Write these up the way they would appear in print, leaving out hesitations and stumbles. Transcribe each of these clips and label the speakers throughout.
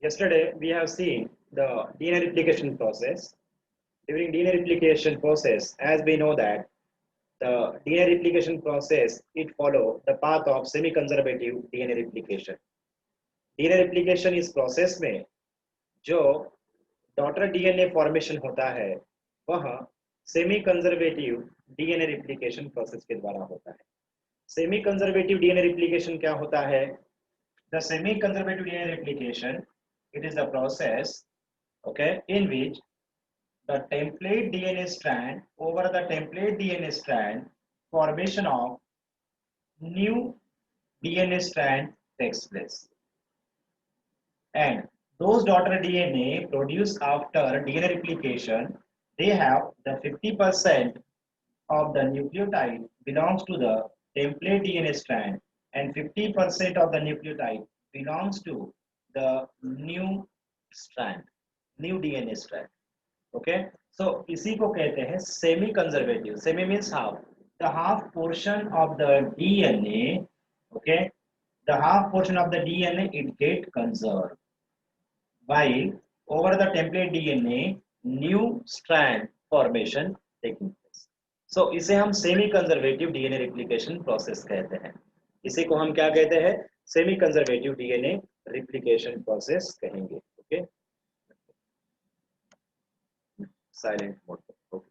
Speaker 1: Yesterday we have seen the DNA replication process. During DNA replication process, as we know that the DNA replication process, it follow the path of semi-conservative DNA replication. DNA replication इस process में जो daughter DNA formation होता है वह semi conservative DNA replication process के द्वारा होता है। सेमी कंजर्वेटिव डीएनए रिप्लिकेशन क्या होता है? The semi conservative DNA replication, it is the process, okay, in which the template DNA strand over the template DNA strand formation of new DNA strand takes place, and those daughter DNA produced after DNA replication, they have the 50% of the nucleotide belongs to the template DNA strand and 50% of the nucleotide belongs to the new strand, new DNA strand. Okay, so इसी को कहते हैं semi conservative. Semi means half. The half portion of the DNA, okay, the half portion of the DNA it get conserved, while over the template DNA new strand formation taking place. So इसे हम semi conservative DNA replication process कहते हैं। इसी को हम क्या कहते हैं? Semi conservative DNA replication process कहेंगे। ओके, साइलेंट मोड पे। ओके,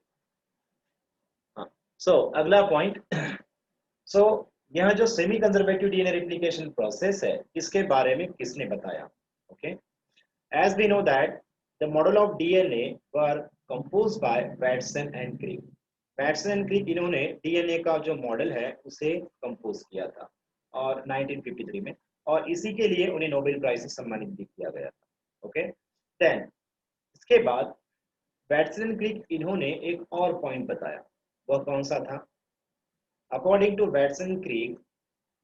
Speaker 1: हाँ, सो अगला पॉइंट। सो यह जो semi conservative DNA replication process है इसके बारे में किसने बताया? Okay, as we know that the model of DNA were composed by Watson and Crick. Watson and Crick इन्होंने DNA का जो मॉडल है उसे कंपोज किया था और 1953 में, और इसी के लिए उन्हें नोबेल प्राइज से सम्मानित भी किया गया था। ओके, देन इसके बाद वैटसन एंड क्रिक इन्होंने एक और पॉइंट बताया, वह कौन सा था? According to Watson and Crick,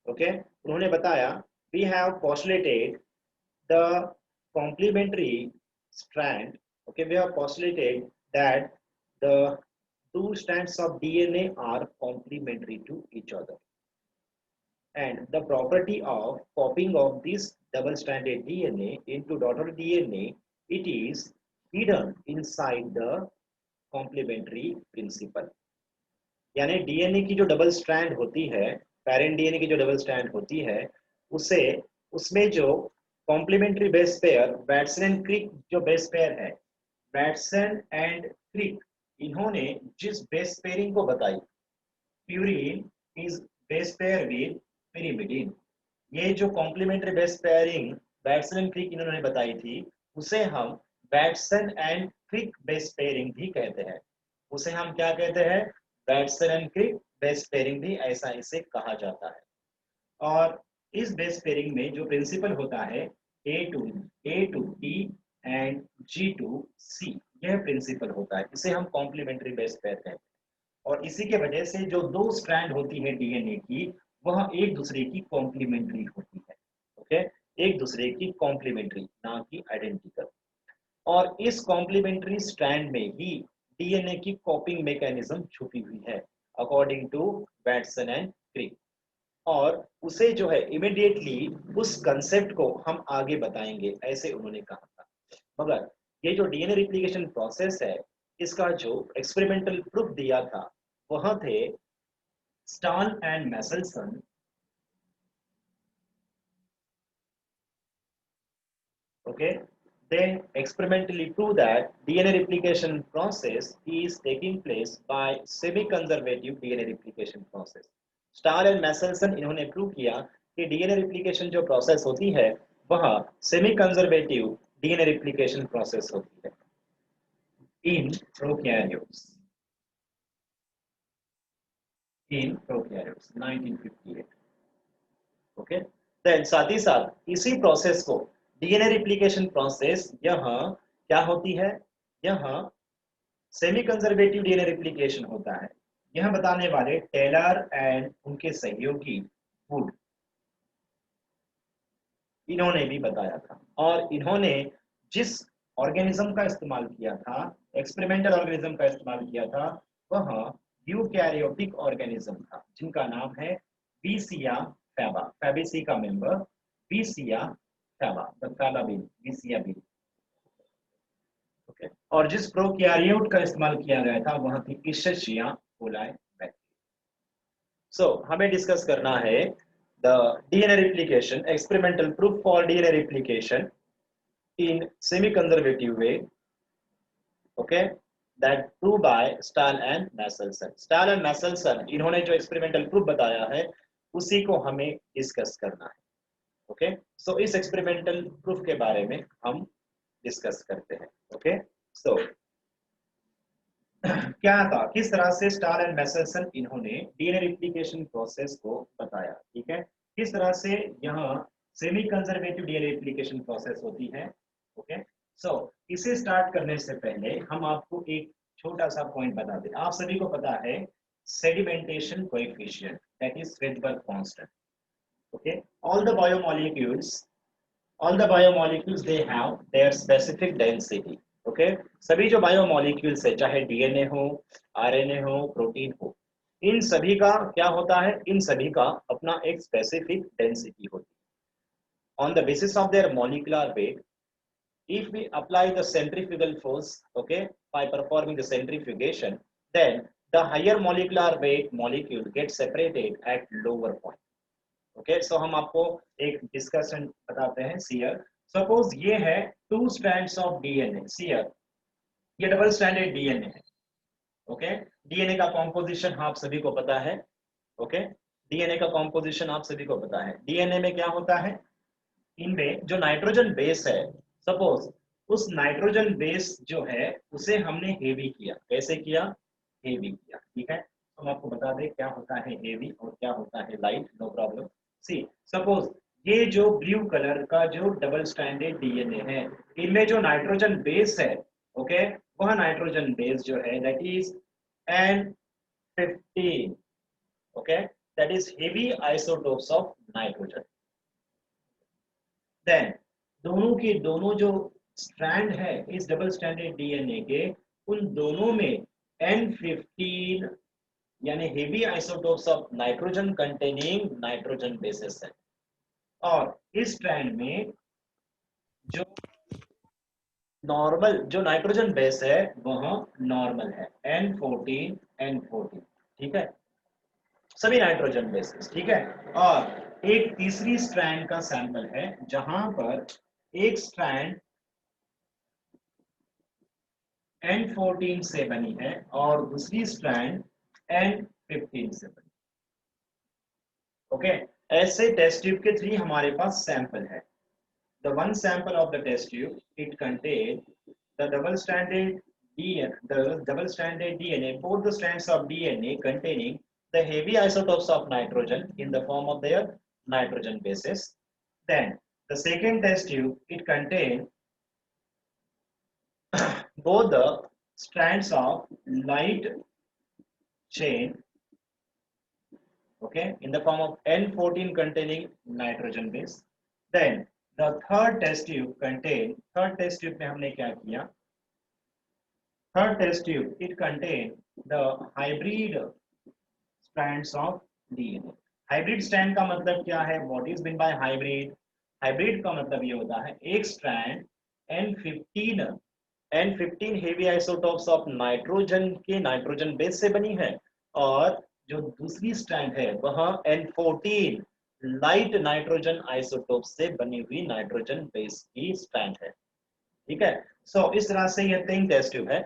Speaker 1: okay, उन्होंने बताया we have postulated the complementary strand, okay, we have postulated that the two strands of DNA are complementary to each other, and the property of copying of this double stranded DNA into daughter DNA, it is hidden inside the complementary principle. यानी DNA की जो double strand होती है, parent DNA की जो double strand होती है, उसे उसमें जो complementary base pair Watson and Crick जो बेस पेयर है, वैटसन एंड क्रिक इन्होंने जिस बेस पेयरिंग को बताई, purine is base pair with pyrimidine, ये जो complementary base pairing Watson and Crick इन्होंने बताई थी उसे हम Watson and Crick base pairing भी कहते हैं। उसे हम क्या कहते हैं? Watson and Crick base pairing भी ऐसा इसे कहा जाता है। और इस बेस पेयरिंग में जो प्रिंसिपल होता है A to T and G to C, यह प्रिंसिपल होता है, इसे हम कॉम्प्लीमेंट्री बेस पेयर कहते हैं। और इसी के वजह से जो दो स्ट्रैंड होती है डीएनए की वह एक दूसरे की कॉम्प्लीमेंट्री होती है। ओके, एक दूसरे की कॉम्प्लीमेंट्री, ना कि आइडेंटिकल। और इस कॉम्प्लीमेंट्री स्ट्रैंड में ही डीएनए की कॉपिंग मैकेनिज्म छुपी हुई है according to Watson and Crick, और उसे जो है इमीडिएटली उस कंसेप्ट को हम आगे बताएंगे, ऐसे उन्होंने कहा था। मगर ये जो डीएनए रिप्लिकेशन प्रोसेस है इसका जो एक्सपेरिमेंटल प्रूफ दिया था वह थे Stahl and Meselson. Okay, they experimentally prove that DNA replication process is taking place by semi-conservative DNA replication process. Stahl and Meselson इन्होंने प्रूव किया कि डीएनए रिप्लिकेशन जो प्रोसेस होती है वह semi conservative DNA replication process होती है in prokaryotes, 1958। Okay, then साथ ही साथ इसी प्रोसेस को डीएनए रिप्लिकेशन प्रोसेस यह क्या होती है? यह सेमी कंजर्वेटिव डीएनए रिप्लिकेशन होता है। यह बताने वाले टेलर एंड उनके सहयोगी वुड इन्होंने भी बताया था, और इन्होंने जिस ऑर्गेनिज्म का इस्तेमाल किया था, एक्सपेरिमेंटल ऑर्गेनिज्म का इस्तेमाल किया था, वह यूकैरियोटिक ऑर्गेनिज्म था जिनका नाम है बीसिया फैबा, फैबेसी का member Vicia faba bean, Vicia bean. Okay, और जिस प्रोकैरियोट का इस्तेमाल किया गया था वह थी इशेशिया कोलाई बैक्टीरिया। सो हमें डिस्कस करना है the DNA replication, experimental proof for DNA replication in semi conservative way, okay, that prove by Stahl and Meselson. Stahl and Meselson इन्होंने जो एक्सपेरिमेंटल प्रूफ बताया है उसी को हमें डिस्कस करना है। ओके, सो इस एक्सपेरिमेंटल प्रूफ के बारे में हम डिस्कस करते हैं। ओके, सो क्या था, किस तरह से स्टाल एंड मैसेल्सन इन्होंने डीएनए रिप्लिकेशन प्रोसेस को बताया। ठीक है, किस तरह से यहाँ semi conservative DNA replication process होती है। ओके, सो इसे स्टार्ट करने से पहले हम आपको एक छोटा सा पॉइंट बता दें। आप सभी को पता है sedimentation coefficient, that is Svedberg constant. Okay, all the biomolecules they have their specific density. Okay, सभी जो बायोमोलिक्यूल्स है, चाहे डीएनए हो, आरएनए हो, प्रोटीन हो, इन सभी का क्या होता है, इन सभी का अपना एक स्पेसिफिक डेंसिटी होती है। On the basis of their molecular weight, if we apply the centrifugal force, okay, by performing the centrifugation, then the higher molecular weight molecule gets separated at lower point. Okay, so हम आपको एक discussion बताते हैं। Shear, suppose ये है two strands of DNA. Sir, ये double stranded DNA है। Okay, DNA का कॉम्पोजिशन आप सभी को पता है। ओके, डीएनए का कॉम्पोजिशन आप सभी को पता है। डीएनए में क्या होता है, इनमें जो नाइट्रोजन बेस है, सपोज उस नाइट्रोजन बेस जो है उसे हमने हेवी किया। कैसे किया, हेवी किया। ठीक है, तो हम आपको बता दें क्या होता है हेवी और क्या होता है light. No problem. See, suppose ये जो ब्लू कलर का जो डबल स्ट्रैंडेड डीएनए है, इनमें जो नाइट्रोजन बेस है, ओके, वह नाइट्रोजन बेस जो है that is N15, okay, that is heavy isotopes of nitrogen. Then दोनों के दोनों जो स्ट्रैंड है इस डबल स्ट्रैंडेड डीएनए के, उन दोनों में N15 यानी heavy isotopes of nitrogen containing nitrogen bases है। और इस स्ट्रैंड में जो नॉर्मल जो नाइट्रोजन बेस है वह नॉर्मल है, N14 N14। ठीक है, सभी नाइट्रोजन बेसेस। ठीक है, और एक तीसरी स्ट्रैंड का सैंपल है जहां पर एक स्ट्रैंड N14 से बनी है और दूसरी स्ट्रैंड N15 से बनी। ओके, ऐसे टेस्ट ट्यूब के 3 हमारे पास सैंपल है। The one sample of the test tube, it contained the double-stranded DNA, both the strands of DNA containing the heavy isotopes of nitrogen in the form of their nitrogen bases. Then the second test tube, it contained both the strands of light chain, okay, in the form of N14 containing nitrogen base. Then the third test tube में हमने क्या किया, third test tube it contained the hybrid strands of DNA. Hybrid strand का मतलब क्या है, what is mean by hybrid? Hybrid का मतलब ये होता है एक strand N15 heavy isotopes of nitrogen के नाइट्रोजन बेस से बनी है, और जो दूसरी स्ट्रैंड है वह N14 लाइट नाइट्रोजन आइसोटोप से बनी हुई नाइट्रोजन बेस की स्ट्रैंड है। ठीक है, सो इस तरह से ये 3 टेस्ट ट्यूब है।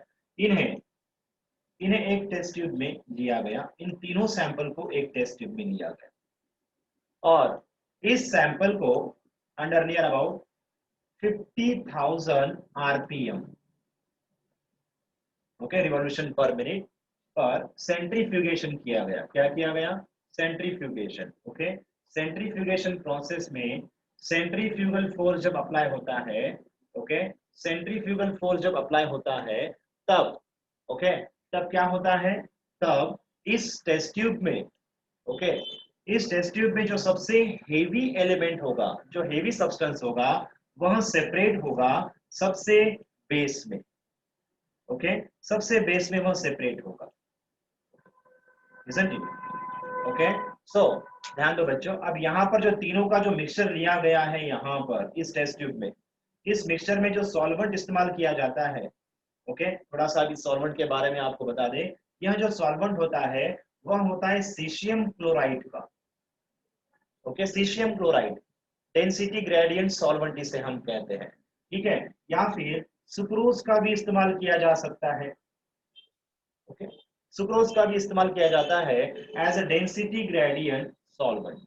Speaker 1: इन्हें एक टेस्ट ट्यूब में लिया गया, इन तीनों सैंपल को एक टेस्ट ट्यूब में लिया गया, और इस सैंपल को under near about 50,000 RPM, okay, revolution पर मिनट पर सेंट्रीफ्यूगेशन किया गया। क्या किया गया, सेंट्रीफ्यूगेशन। ओके, सेंट्रीफ्यूगेशन प्रोसेस में सेंट्रीफ्यूगल फोर्स जब अप्लाई होता है, ओके, सेंट्रीफ्यूगल फोर्स जब अप्लाई होता है तब, ओके, तब क्या होता है, तब इस टेस्ट ट्यूब में, ओके, इस टेस्ट ट्यूब में जो सबसे हेवी एलिमेंट होगा, जो हेवी सब्सटेंस होगा, वह सेपरेट होगा सबसे बेस में। ओके, सबसे बेस में वह सेपरेट होगा, isn't it? Okay, so ध्यान दो बच्चों, अब यहाँ पर जो तीनों का जो मिक्सचर लिया गया है यहाँ पर इस टेस्ट ट्यूब में, इस मिक्सचर में जो सॉल्वेंट इस्तेमाल किया जाता है, ओके, थोड़ा सा अभी सॉल्वेंट के बारे में आपको बता दें। यह जो सॉल्वेंट होता है वह होता है सीशियम क्लोराइड का, okay, caesium chloride, density gradient solvent इसे हम कहते हैं, ठीक है। या फिर सुक्रोज का भी इस्तेमाल किया जा सकता है, ओके, सुक्रोज का भी इस्तेमाल किया जाता है as a density gradient solvent,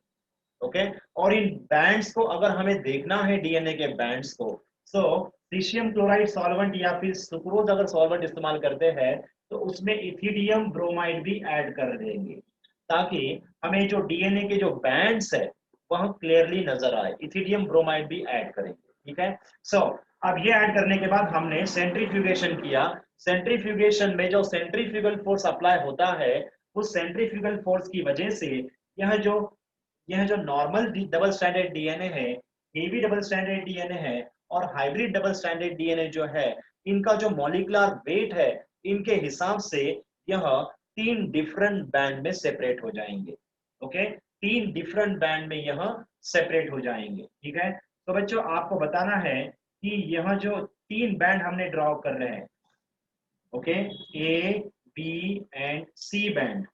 Speaker 1: okay. और इन बैंड्स को अगर हमें देखना है डीएनए के बैंड्स को, तो सीशियम क्लोराइड सॉल्वेंट या फिर सुक्रोज अगर सॉल्वेंट इस्तेमाल करते हैं तो उसमें इथिडियम ब्रोमाइड भी ऐड कर देंगे, ताकि हमें जो डीएनए के जो बैंड्स है वह क्लियरली नजर आए, इथिडियम ब्रोमाइड भी ऐड करेंगे, ठीक है। सो अब ये ऐड करने के बाद हमने सेंट्रीफ्यूगेशन किया। सेंट्रीफ्यूगेशन में जो सेंट्रीफ्यूगल फोर्स अप्लाई होता है, उस सेंट्रीफ्यूगल फोर्स की वजह से यह जो यह जो नॉर्मल डबल स्टैंडर्ड डीएनए है, हेवी डबल स्टैंडर्ड डीएनए है और हाइब्रिड डबल स्टैंडर्ड डीएनए जो है, इनका जो मॉलिक्यूलर वेट है, इनके हिसाब से यह तीन डिफरेंट बैंड में सेपरेट हो जाएंगे, ओके, तीन डिफरेंट बैंड में यह सेपरेट हो जाएंगे, ठीक है। तो बच्चों आपको बताना है कि यह जो तीन बैंड हमने ड्रॉ कर रहे हैं, okay, A B and C band,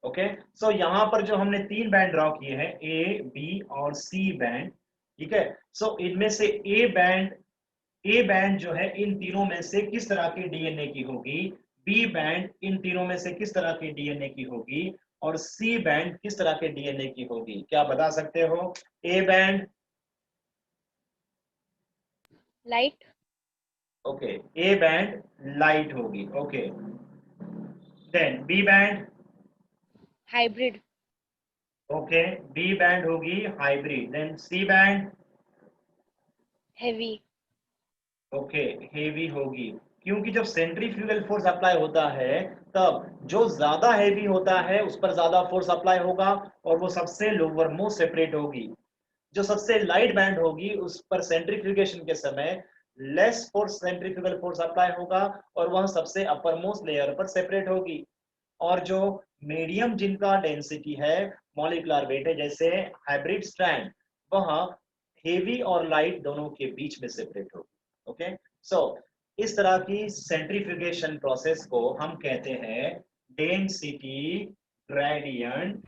Speaker 1: okay. So यहाँ पर जो हमने तीन बैंड ड्रॉ किए हैं, ए बी और सी बैंड, ठीक है। सो इनमें से ए बैंड जो है इन तीनों में से किस तरह के डीएनए की होगी, बी बैंड इन तीनों में से किस तरह के डीएनए की होगी, और सी बैंड किस तरह के डीएनए की होगी, क्या बता सकते हो? A band,
Speaker 2: light.
Speaker 1: Okay, A band light होगी, okay, then B band,
Speaker 2: hybrid.
Speaker 1: Okay, B band होगी hybrid, then C band,
Speaker 2: heavy.
Speaker 1: Okay, heavy होगी, क्योंकि जब सेंट्रीफ्यूगल फोर्स अप्लाई होता है तब जो ज्यादा हेवी होता है उस पर ज्यादा फोर्स अप्लाई होगा और वो सबसे लोअर मोस्ट सेपरेट होगी। जो सबसे लाइट बैंड होगी उस पर सेंट्रीफ्यूगेशन के समय less force centrifugal force apply होगा और वह सबसे अपर मोस्ट लेयर पर सेपरेट होगी। और जो मीडियम जिनका डेंसिटी है, मॉलिक्यूलर वेट है, जैसे हाइब्रिड स्ट्रैंड, वह हेवी और लाइट दोनों के बीच में सेपरेट होगी, ओके। सो इस तरह की सेंट्रीफ्यूगेशन प्रोसेस को हम कहते हैं density gradient,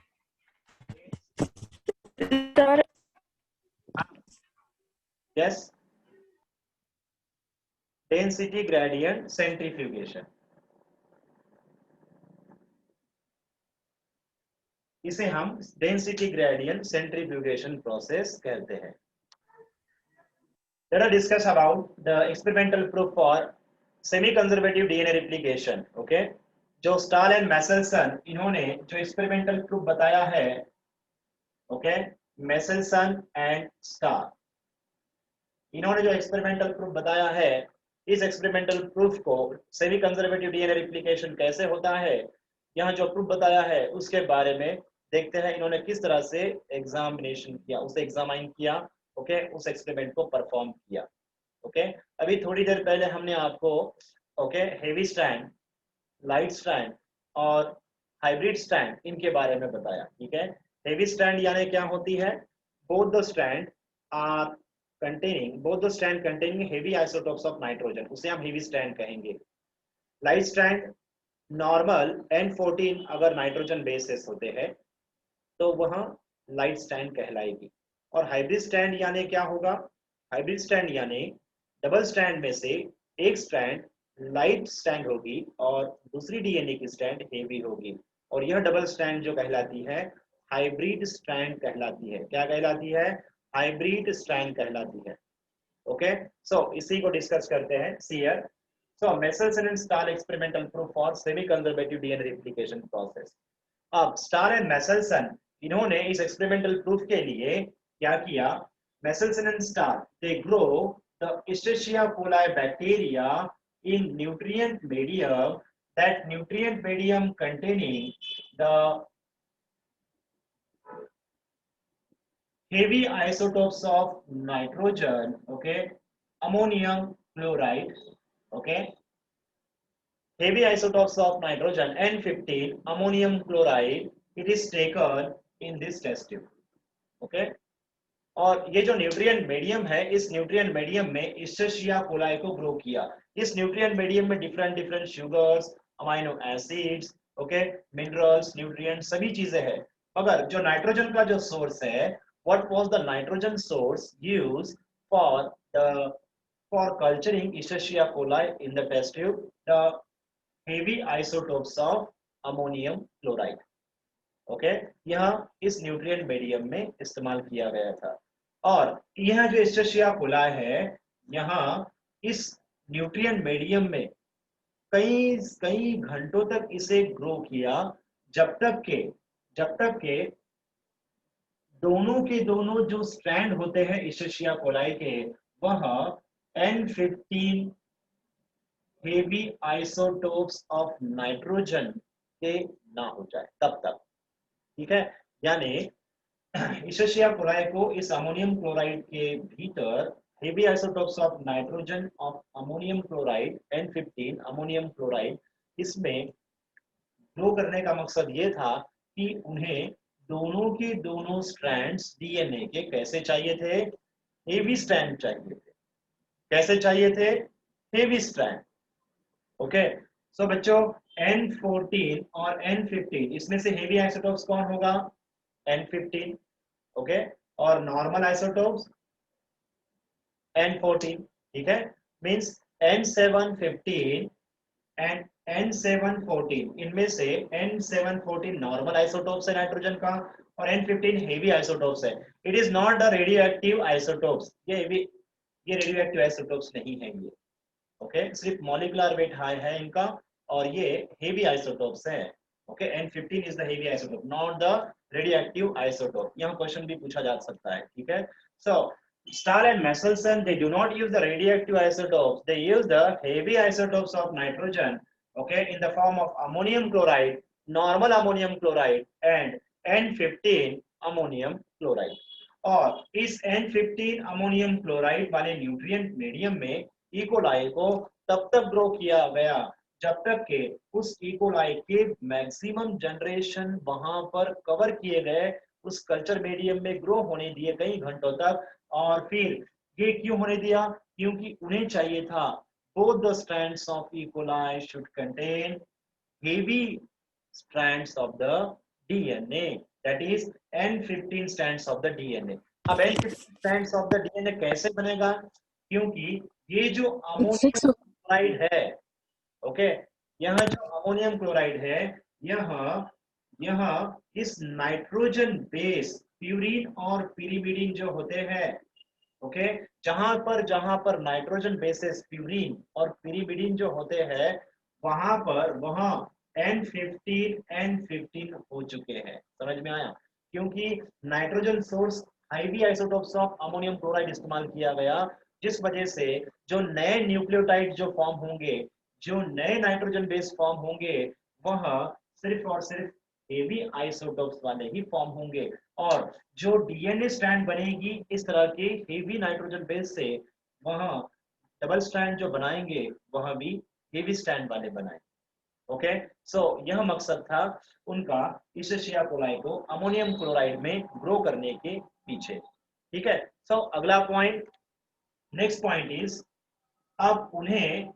Speaker 2: sir
Speaker 1: yes, density gradient centrifugation, इसे हम डेंसिटी ग्रेडियंट सेंट्रीफ्यूगेशन प्रोसेस कहते हैं। Let us discuss about the experimental proof for semi-conservative DNA replication. Okay, जो स्टाल एंड मैसेल्सन इन्होंने जो एक्सपेरिमेंटल प्रूफ बताया है, ओके, मैसेल्सन एंड स्टार, इन्होंने जो एक्सपेरिमेंटल प्रूफ बताया है, इस एक्सपेरिमेंटल प्रूफ को सेमी कंजर्वेटिव डीएनए रिप्लिकेशन कैसे होता है, यहाँ जो प्रूफ बताया है उसके बारे में देखते हैं इन्होंने किस तरह से एग्जामिनेशन किया, उसे एग्जामाइन किया, ओके, उस एक्सपेरिमेंट को परफॉर्म किया, ओके। अभी थोड़ी देर पहले हमने आपको, okay, heavy strand, light strand और हाइब्रिड स्ट्रैंड इनके बारे में बताया, ठीक है। हेवी स्ट्रैंड यानी क्या होती है, both the strand are both the strand containing heavy isotopes of nitrogen, उसे हम हेवी स्ट्रैंड कहेंगे। लाइट स्ट्रैंड नॉर्मल N14 अगर नाइट्रोजन बेसेस होते हैं तो वह लाइट स्ट्रैंड कहलाएगी। और हाइब्रिड स्ट्रैंड यानी क्या होगा, हाइब्रिड स्ट्रैंड यानी डबल स्ट्रैंड में से एक स्ट्रैंड लाइट स्ट्रैंड होगी और दूसरी डीएनए की स्ट्रैंड हेवी होगी, और यह डबल स्ट्रैंड जो कहलाती है हाइब्रिड स्ट्रैंड कहलाती है, क्या कहलाती है, हाइब्रिड स्ट्रैंड कहलाती है, ओके। सो इसी को डिस्कस करते हैं sir. So Michelson and Stahl experimental proof for semi-conservative DNA replication process। अब स्टार एंड मैसेल्सन इन्होंने इस एक्सपेरिमेंटल प्रूफ के लिए क्या किया, Meselson and Stahl they grow the Escherichia coli bacteria in nutrient medium, that nutrient medium containing the heavy isotopes of nitrogen, okay, ammonium chloride, okay, heavy isotopes of nitrogen N15 ammonium chloride, it is taken in this test tube. Okay. और ये जो nutrient medium है, इस nutrient medium में इस्चेरिशिया coli को grow किया। इस nutrient medium में different different sugars, amino acids, okay, minerals, nutrient सभी चीजें हैं। मगर जो नाइट्रोजन का जो सोर्स है, what was the nitrogen source used for culturing Escherichia coli in the test tube? The heavy isotopes of ammonium chloride. Okay, यह इस न्यूट्रिएंट मीडियम में इस्तेमाल किया गया था। और यह जो इस्चेरिशिया कोलाई है, यहाँ इस न्यूट्रिएंट मीडियम में कई कई घंटों तक इसे ग्रो किया, जब तक के दोनों के दोनों जो स्ट्रैंड होते हैं इस्चेरिशिया कोलाई के, वह N15 heavy isotopes of nitrogen के ना हो जाए तब तक। ठीक है, यानी इस्चेरिशिया कोलाई को इस अमोनियम क्लोराइड के भीतर heavy isotopes of nitrogen of ammonium chloride N15 ammonium chloride, इसमें ग्रो करने का मकसद ये था कि उन्हें दोनों के दोनों स्ट्रैंड्स डीएनए के कैसे चाहिए थे? हेवी स्ट्रैंड चाहिए थे। कैसे चाहिए थे? Heavy strand. ओके, सो बच्चों N14 और N15 इसमें से हेवी आइसोटोप्स कौन होगा? N15, ओके, और नॉर्मल आइसोटोप्स N14। ठीक है, मींस N715 एंड N714, इनमें से N714 नॉर्मल आइसोटोप्स है नाइट्रोजन का, और N15 हेवी आइसोटोप्स है। It is not the radioactive isotopes, ये रेडियोएक्टिव आइसोटोप्स नहीं है ये। ओके, सिर्फ मॉलिक्यूलर वेट हाई है इनका, और ये हेवी आइसोटोप्स है। Okay, N15 is the heavy isotope, not the radioactive isotope. यहाँ क्वेश्चन भी पूछा जा सकता है। ठीक है, सो Stahl and Meselson, they do not use the radioactive isotopes, they use the heavy isotopes of nitrogen, okay, in the form of ammonium chloride, normal ammonium chloride and N15 ammonium chloride। और इस N15 ammonium chloride वाले nutrient medium में E coli को तब तक grow किया गया जब तक के उस इकोलाई के मैक्सिमम जनरेशन वहां पर कवर किए गए, उस कल्चर मीडियम में ग्रो होने दिए कई घंटों तक। और फिर ये क्यों होने दिया? क्योंकि उन्हें चाहिए था both the strands of E. coli should contain heavy strands of the DNA, that is N15 strands of the DNA। अब N15 strands of the DNA कैसे बनेगा? क्योंकि ये जो अमोनियम क्लोराइड है, ओके, यहाँ जो अमोनियम क्लोराइड है, यहाँ इस नाइट्रोजन बेस प्यूरिन और पिरिमिडिन जो होते हैं, ओके, जहां पर नाइट्रोजन बेसिस प्यूरिन और पिरिमिडिन जो होते हैं, वहां N15 हो चुके हैं। समझ में आया? क्योंकि nitrogen source heavy isotopes of ammonium chloride इस्तेमाल किया गया, जिस वजह से जो नए न्यूक्लियोटाइड जो फॉर्म होंगे, जो नए नाइट्रोजन बेस फॉर्म होंगे, वह सिर्फ और सिर्फ हेवी आइसोटोप्स वाले ही फॉर्म होंगे। और जो डीएनए स्ट्रैंड बनेगी इस तरह के हेवी नाइट्रोजन बेस से, वह डबल स्ट्रैंड जो बनाएंगे वह भी हेवी स्ट्रैंड वाले बनाएंगे। ओके, सो यह मकसद था उनका इस्चेरिशिया कोलाई को अमोनियम क्लोराइड में ग्रो करने के पीछे। ठीक है, सो अगला पॉइंट, नेक्स्ट पॉइंट इज, अब उन्हें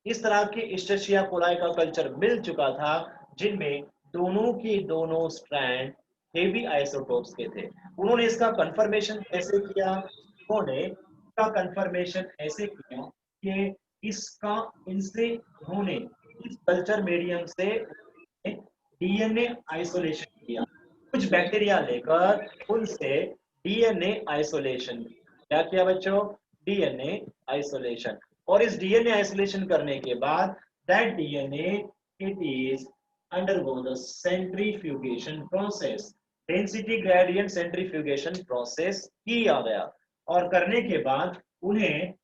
Speaker 1: इस तरह के इस्चेरिशिया कोलाई का कल्चर मिल चुका था जिनमें दोनों के दोनों स्ट्रैंड हेवी आइसोटोप्स के थे। उन्होंने इसका कंफर्मेशन कैसे किया? कि उन्होंने इस कल्चर मीडियम से डीएनए आइसोलेशन किया। कुछ बैक्टीरिया लेकर उनसे डीएनए आइसोलेशन। क्या किया बच्चों? DNA isolation. और इस डीएनए आइसोलेशन करने के बाद that DNA it is undergo the centrifugation process, density gradient centrifugation process किया गया। और करने के बाद उन्हें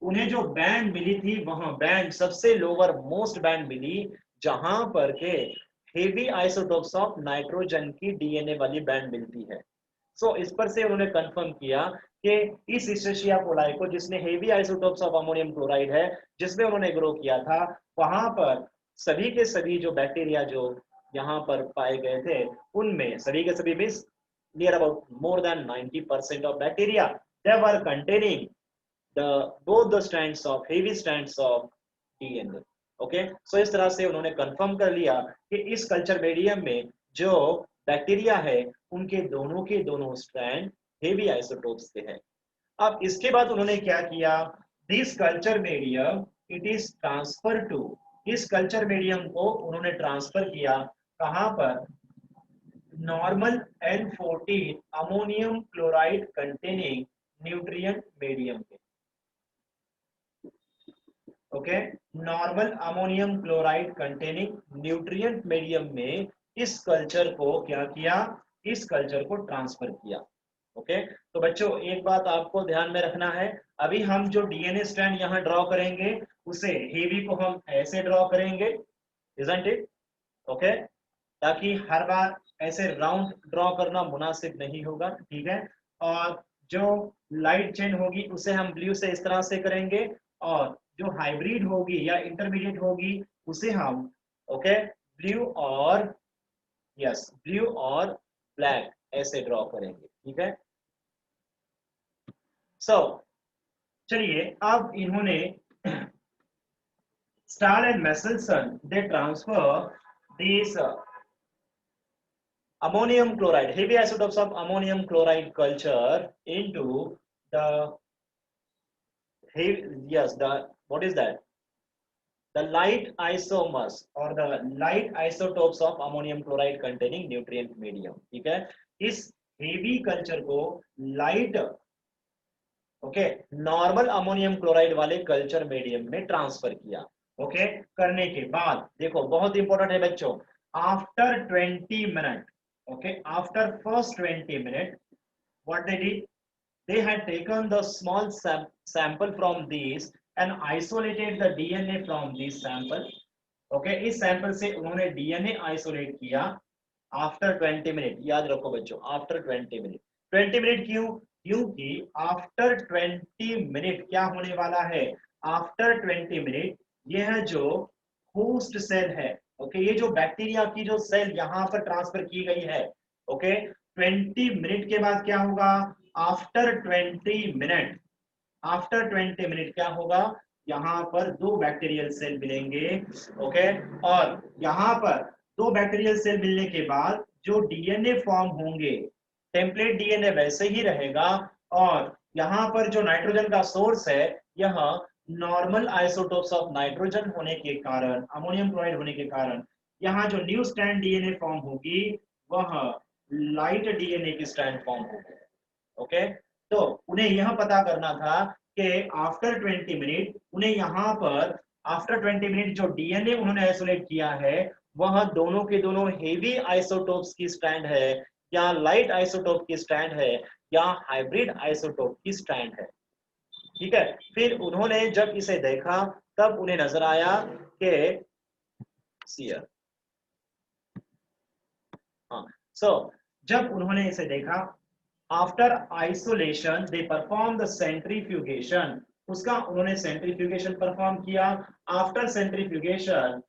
Speaker 1: उन्हें जो बैंड मिली थी, वहां बैंड सबसे लोअर मोस्ट बैंड मिली, जहां पर के हेवी आइसोटोप्स ऑफ नाइट्रोजन की डीएनए वाली बैंड मिलती है। सो इस पर से उन्होंने कंफर्म किया कि इस इस्टेशिया कोलाई को, जिसने heavy isotopes of ammonium chloride है, जिसमें उन्होंने ग्रो किया था, वहां पर सभी के सभी जो बैक्टीरिया जो यहाँ पर पाए गए थे, उनमें सभी के सभी means near about more than 90% of bacteria they were containing the both the strands of heavy strands of DNA. Okay, so इस तरह से उन्होंने कंफर्म कर लिया कि इस कल्चर मीडियम में जो बैक्टीरिया है, उनके दोनों के दोनों स्ट्रैंड हेवी आइसोटोप्स के हैं। अब इसके बाद उन्होंने क्या किया, this culture medium it is transfer to, इस कल्चर मीडियम को उन्होंने ट्रांसफर किया कहां पर, normal N14 ammonium chloride containing nutrient medium में। Okay, normal ammonium chloride containing nutrient medium में इस कल्चर को क्या किया, इस कल्चर को ट्रांसफर किया। ओके, तो बच्चों एक बात आपको ध्यान में रखना है, अभी हम जो डीएनए स्ट्रैंड यहाँ ड्रॉ करेंगे, उसे हेवी को हम ऐसे ड्रॉ करेंगे, इजंट इट? ओके, ताकि हर बार ऐसे राउंड ड्रॉ करना मुनासिब नहीं होगा, ठीक है। और जो लाइट चेन होगी उसे हम ब्लू से इस तरह से करेंगे, और जो हाइब्रिड होगी या इंटरमीडिएट होगी उसे हम ओके ब्लू और यस ब्लू और ब्लैक ऐसे ड्रॉ करेंगे, ठीक है। सो चलिए, अब इन्होंने stall and Meselson they transfer this ammonium chloride, heavy isotopes of ammonium chloride culture into the yes, the what is that, the light isomers or the light isotopes of ammonium chloride containing nutrient medium, ठीक है। इस heavy culture को light okay normal ammonium chloride वाले culture medium में transfer किया। Okay, करने के बाद देखो बहुत इंपॉर्टेंट है बच्चों, after 20 minute, okay, after first 20 minutes what they did, they had taken the small sample from these and isolated the DNA from these sample। okay, इस सैंपल से उन्होंने डीएनए आइसोलेट किया आफ्टर 20 मिनट। याद रखो बच्चों, after 20 minute. 20 minute क्यों, क्योंकि after 20 minute क्या होने वाला है, आफ्टर 20 मिनट यह जो होस्ट सेल है, ओके, ये जो बैक्टीरिया की जो सेल यहाँ पर ट्रांसफर की गई है, ओके, 20 मिनट के बाद क्या होगा, आफ्टर 20 मिनट, आफ्टर 20 मिनट क्या होगा, यहाँ पर दो बैक्टीरियल सेल मिलेंगे। ओके, और यहाँ पर दो बैक्टीरियल सेल मिलने के बाद जो डीएनए फॉर्म होंगे, टेम्पलेट डीएनए वैसे ही रहेगा, और यहाँ पर जो नाइट्रोजन का सोर्स है, यह नॉर्मल आइसोटोप्स ऑफ नाइट्रोजन होने के कारण, अमोनियम क्लोराइड होने के कारण, यहाँ जो न्यू स्ट्रैंड डीएनए फॉर्म होगी वह लाइट डीएनए की स्ट्रैंड फॉर्म होगी। ओके, तो उन्हें यह पता करना था कि आफ्टर 20 मिनट उन्हें यहाँ पर आफ्टर 20 मिनट जो डीएनए उन्होंने आइसोलेट किया है, वह दोनों के दोनों हेवी आइसोटोप्स की स्ट्रैंड है, या लाइट आइसोटोप की स्ट्रैंड है, या हाइब्रिड आइसोटोप की स्ट्रैंड है, ठीक है। फिर उन्होंने जब इसे देखा तब उन्हें नजर आया कि सीयर हाँ, सो जब उन्होंने इसे देखा, after isolation they perform the centrifugation, उसका उन्होंने सेंट्रीफ्यूगेशन परफॉर्म किया। After centrifugation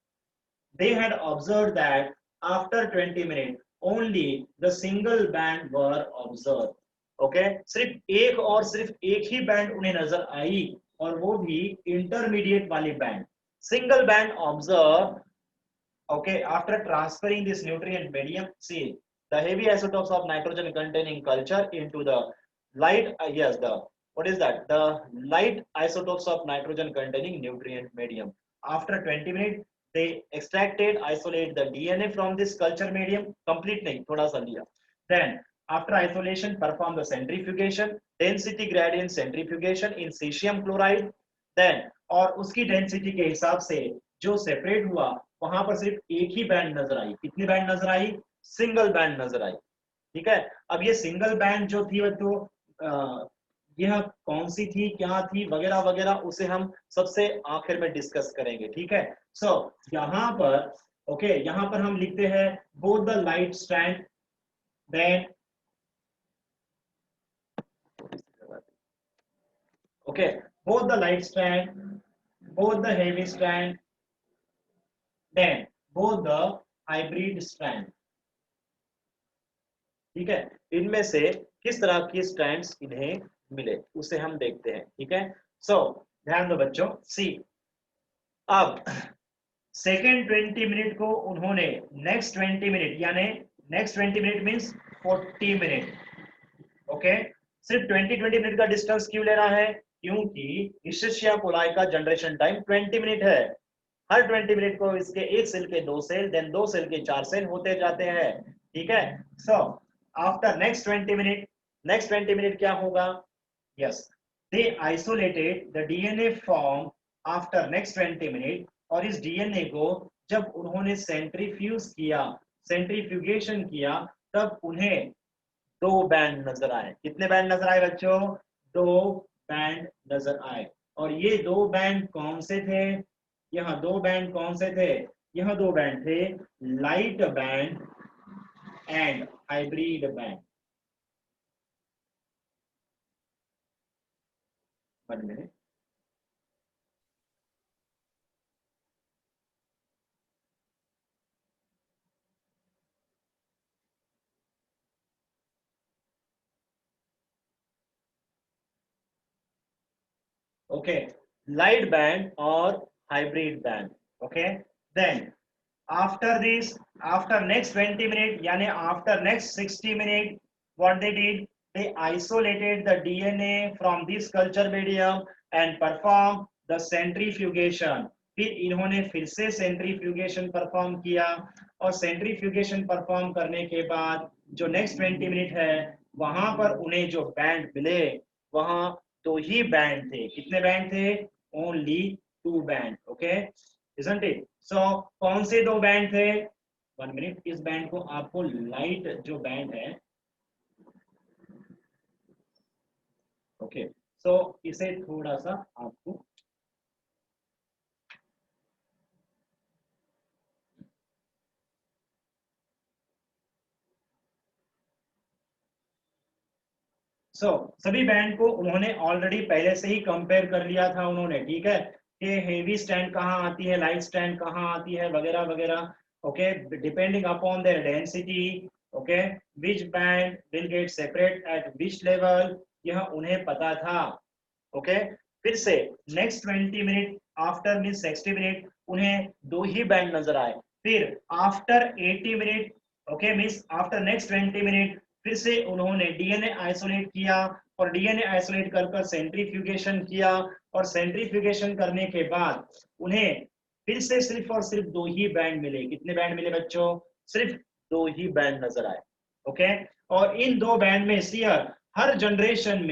Speaker 1: they had observed that after 20 minutes only the single band were observed। okay, सिर्फ एक ही बैंड उन्हें नजर आई, और वो भी इंटरमीडिएट वाली band, single band observe. okay, after transferring this nutrient medium, see the heavy isotopes of nitrogen containing culture into the light yes the what is that, the light isotopes of nitrogen containing nutrient medium, after 20 minutes they extracted isolate the DNA from this culture medium, complete नहीं थोड़ा सा लिया, then after isolation perform the centrifugation, density gradient centrifugation in cesium chloride, then और उसकी density के हिसाब से जो सेपरेट हुआ, वहां पर सिर्फ एक ही बैंड नजर आई। कितनी बैंड नजर आई, सिंगल बैंड नजर आई, ठीक है। अब ये सिंगल बैंड जो थी तो यह कौन सी थी, क्या थी, वगैरह वगैरह, उसे हम सबसे आखिर में डिस्कस करेंगे, ठीक है। सो यहाँ पर ओके, यहाँ पर हम लिखते हैं both the light strand, then Okay, both the light strand, both the heavy strand, then both the hybrid strand. ठीक है, इनमें से किस तरह की स्ट्रैंड्स इन्हें मिले उसे हम देखते हैं. ठीक है, सो ध्यान दो बच्चों. सी, अब सेकेंड 20 मिनट को उन्होंने नेक्स्ट 20 मिनट यानी next 20 minute means 40 minute. Okay, सिर्फ 20 मिनट का डिस्टेंस क्यों लेना है? क्योंकि इशेशिया कोलाई का जनरेशन टाइम 20 मिनट है. हर 20 मिनट को इसके एक सेल के 2 सेल, देन 2 सेल के 4 सेल होते जाते हैं. ठीक है, so after next 20 minute, next 20 minute क्या होगा? Yes, they isolated the DNA form after next 20 minute. और इस डीएनए को जब उन्होंने सेंट्रीफ्यूज किया, सेंट्रीफ्यूगेशन किया, तब उन्हें 2 बैंड नजर आए. कितने बैंड नजर आए बच्चों? 2 बैंड नजर आए. और ये 2 बैंड कौन से थे? यहाँ 2 बैंड कौन से थे? यह 2 बैंड थे light band and hybrid band. 1 minute. Okay, light band और hybrid band. Okay, then after this, after next 20 minute yani after next 60 minute, what they did, they isolated the DNA from this culture medium and perform the centrifugation. फिर इन्होंने फिर से centrifugation perform किया और centrifugation perform करने के बाद जो नेक्स्ट 20 मिनट है वहां पर उन्हें जो बैंड मिले वहां 2 ही बैंड थे. कितने बैंड थे? Only 2 band. Okay, isn't it? So कौन से 2 बैंड थे? 1 मिनट. इस बैंड को आपको लाइट जो बैंड है, ओके, सो इसे थोड़ा सा आपको सभी बैंड को उन्होंने ऑलरेडी पहले से ही कंपेयर कर लिया था उन्होंने. ठीक है, कि हेवी स्ट्रैंड कहाँ आती है, लाइट स्ट्रैंड कहाँ आती है, वगैरह वगैरह. Okay, depending upon their density. Okay, which band will get separate eight which level, यह उन्हें पता था. ओके, फिर से next 20 minute after mean 60 minute उन्हें 2 ही बैंड नजर आए. फिर after 80 minute, okay, means after next 20 minute फिर से उन्होंने डीएनए आइसोलेट किया और डीएनए आइसोलेट कर सेंट्रीफ्यूगेशन किया और सेंट्रीफ्यूगेशन करने के बाद उन्हें फिर से सिर्फ और सिर्फ 2 ही बैंड मिले. कितने बैंड मिले बच्चों? सिर्फ 2 ही बैंड नजर आए. ओके, और इन 2 बैंड में सियर हर जनरेशन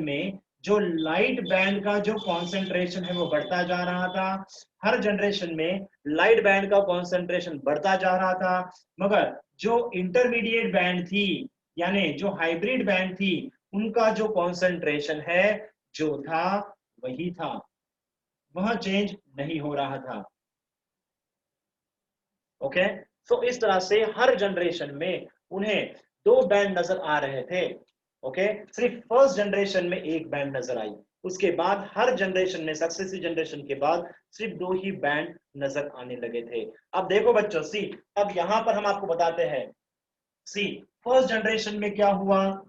Speaker 1: में जो लाइट बैंड का जो कॉन्सेंट्रेशन है वो बढ़ता जा रहा था. हर जनरेशन में लाइट बैंड का कॉन्सेंट्रेशन बढ़ता जा रहा था, मगर जो इंटरमीडिएट बैंड थी यानी जो हाइब्रिड बैंड थी उनका जो कॉन्सेंट्रेशन है जो था वही था, वह चेंज नहीं हो रहा था. ओके, सो इस तरह से हर जनरेशन में उन्हें 2 बैंड नजर आ रहे थे. ओके, सिर्फ फर्स्ट जनरेशन में 1 बैंड नजर आई. उसके बाद हर जनरेशन में, सक्सेसिव जनरेशन के बाद सिर्फ 2 ही बैंड नजर आने लगे थे. अब देखो बच्चों, सी, अब यहां पर हम आपको बताते हैं. सी, फर्स्ट जनरेशन में क्या हुआ?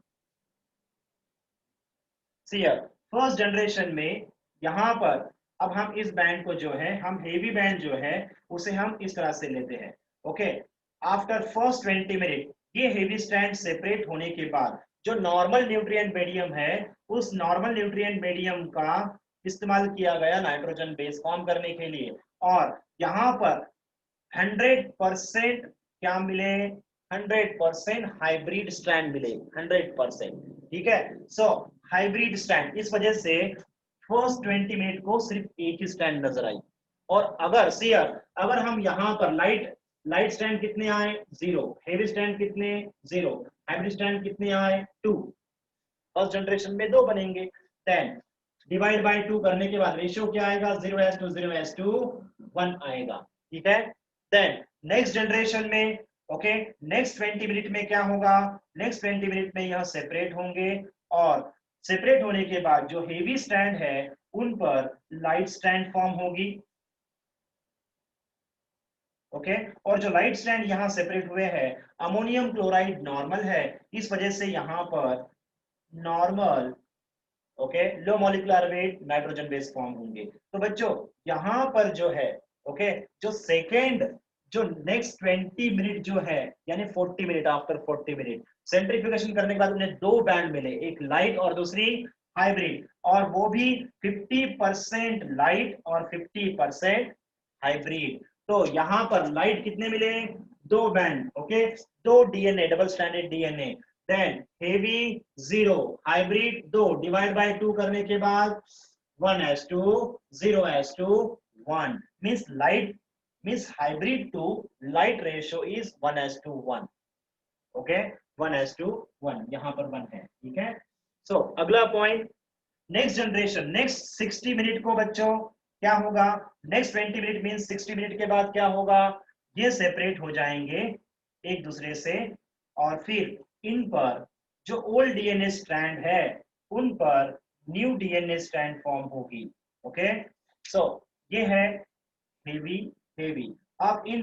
Speaker 1: सी, फर्स्ट जनरेशन में यहां पर अब हम इस बैंड को जो है, हम हेवी बैंड जो है उसे हम इस तरह से लेते हैं. ओके, आफ्टर फर्स्ट 20 मिनट ये हेवी स्ट्रैंड सेपरेट होने के बाद जो नॉर्मल न्यूट्रिएंट मीडियम है उस नॉर्मल न्यूट्रिएंट मीडियम का इस्तेमाल किया गया नाइट्रोजन बेस फॉर्म करने के लिए. और यहां पर 100% क्या मिले? 100% हाइब्रिड स्ट्रैंड मिले. 100%. ठीक है, सो हाइब्रिड स्ट्रैंड, इस वजह से फर्स्ट 20 मिनट को सिर्फ एक ही स्ट्रैंड नजर आई. और अगर सियर अगर हम यहाँ पर लाइट स्ट्रैंड कितने आए? 0. हेवी स्ट्रैंड कितने? 0. हाइब्रिड स्ट्रैंड कितने आए? 2. फर्स्ट जनरेशन में 2 बनेंगे. 10 डिवाइड बाय 2 करने के बाद रेशियो क्या आएगा? 0:1 आएगा. ठीक है, देन नेक्स्ट जनरेशन में, ओके, नेक्स्ट 20 मिनट में क्या होगा? नेक्स्ट 20 मिनट में यह सेपरेट होंगे और सेपरेट होने के बाद जो हेवी स्ट्रैंड है उन पर लाइट स्ट्रैंड फॉर्म होगी, ओके। और जो लाइट स्ट्रैंड यहां सेपरेट हुए हैं, अमोनियम क्लोराइड नॉर्मल है, इस वजह से यहां पर normal, okay, low molecular weight nitrogen base form होंगे। तो बच्चों यहां पर जो है, ओके, जो सेकेंड, जो नेक्स्ट 20 मिनट जो है, यानी 40 मिनट, आफ्टर 40 मिनट सेंट्रीफ्यूगेशन करने के बाद उन्हें दो बैंड मिले, एक लाइट और दूसरी हाइब्रिड, और वो भी 50% लाइट और 50% हाइब्रिड। तो यहां पर लाइट कितने मिले, दो बैंड, ओके, दो DNA, double stranded DNA, then heavy 0, hybrid 2, divide by 2 करने के बाद 1s2 0s2 1, means light, means hybrid to light ratio is 1s2 1, okay, 1s2 1, यहां पर 1 है, ठीक है। सो अगला point, next generation, next 60 minute को बच्चों क्या होगा, नेक्स्ट 20 मिनट मींस 60 मिनट के बाद क्या होगा, ये सेपरेट हो जाएंगे एक दूसरे से, और फिर इन पर जो ओल्ड डीएनए स्ट्रैंड है उन पर न्यू डीएनए स्ट्रैंड फॉर्म होगी, ओके। सो ये है हेवी, हेवी। आप इन